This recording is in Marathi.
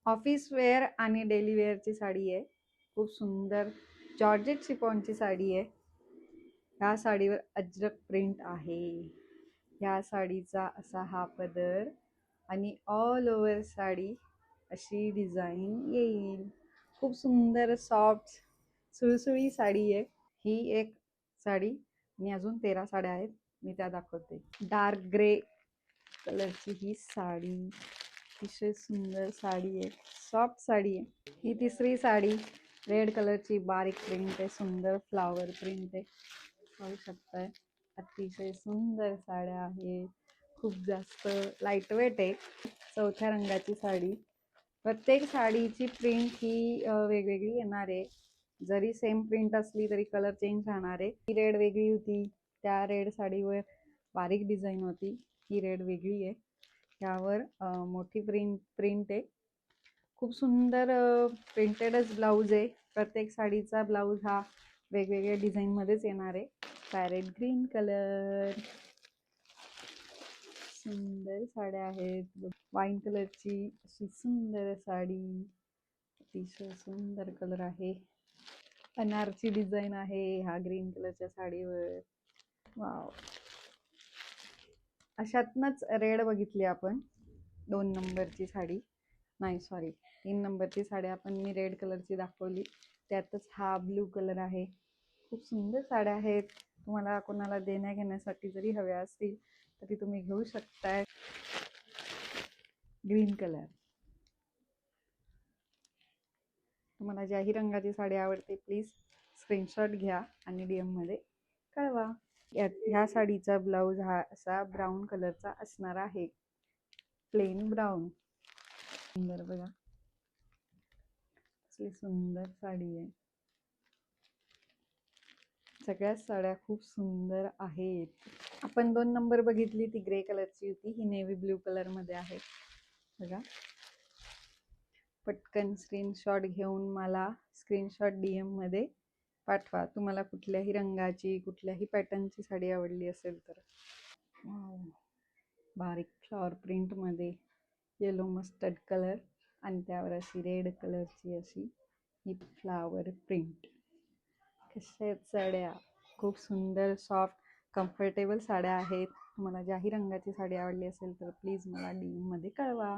ऑफिस वेअर आणि डेली वेअरची साडी आहे. खूप सुंदर जॉर्जेट शिफॉनची साडी आहे. ह्या साडीवर अजरक प्रिंट आहे. ह्या साडीचा असा हा पदर आणि ऑल ओव्हर साडी अशी डिझाईन येईल. खूप सुंदर सॉफ्ट सुळसुळी साडी आहे. ही एक साडी आणि अजून 13 साड्या आहेत, मी त्या दाखवते. डार्क ग्रे कलरची ही साडी अतिशय सुंदर साडी आहे, सॉफ्ट साडी आहे. ही तिसरी साडी रेड कलरची बारीक प्रिंट आहे, सुंदर फ्लावर प्रिंट आहे. पाहू शकताय अतिशय सुंदर साड्या आहेत. खूप जास्त लाईट वेट आहे. चौथ्या रंगाची साडी. प्रत्येक साडीची प्रिंट ही वेगवेगळी येणार आहे. जरी सेम प्रिंट असली तरी कलर चेंज राहणार आहे. ही रेड वेगळी होती, त्या रेड साडीवर बारीक डिझाईन होती. ही रेड वेगळी आहे, यावर मोठी प्रिंट आहे. खूप सुंदर प्रिंटेडच ब्लाऊज आहे. प्रत्येक साडीचा ब्लाऊज हा वेगवेगळ्या डिझाईन मध्येच येणार आहे. पॅरेट ग्रीन कलर, सुंदर साड्या आहेत. वाईन कलरची अशी सुंदर साडी, अतिशय सुंदर कलर आहे. अनारची डिझाईन आहे ह्या ग्रीन कलरच्या साडीवर. वाव, अशातनच रेड बघितली आपण. 2 नंबरची साडी, नाही सॉरी 3 नंबरची साडी आपण मी रेड कलरची दाखवली, त्यातच हा ब्लू कलर आहे. खूप सुंदर साड्या आहेत. तुम्हाला कोणाला देण्या घेण्यासाठी जरी हव्या असतील तरी तुम्ही घेऊ शकताय. Green colour. तुम्हाला ज्याही रंगाची साडी आवडते प्लीज स्क्रीनशॉट घ्या आणि DM मध्ये कळवा. ह्या साडीचा ब्लाऊज हा असा ब्राऊन कलरचा असणार आहे, प्लेन ब्राऊन. सुंदर बघा, असली सुंदर साडी आहे. सगळ्या साड्या खूप सुंदर आहेत. आपण 2 नंबर बघितली ती ग्रे कलरची होती, ही नेव्ही ब्ल्यू कलर मध्ये आहे बघा. पटकन स्क्रीनशॉट घेऊन मला स्क्रीनशॉट DM मध्ये पाठवा. तुम्हाला कुठल्याही रंगाची कुठल्याही पॅटर्नची साडी आवडली असेल तर. बारीक फ्लॉवर प्रिंट मध्ये येलो मस्टर्ड कलर आणि त्यावर अशी रेड कलरची अशी ही फ्लावर प्रिंट. कशा आहेत साड्या? खूप सुंदर सॉफ्ट कम्फर्टेबल साड्या आहेत. तुम्हाला ज्याही रंगाची साडी आवडली असेल तर प्लीज मला DM मध्ये कळवा.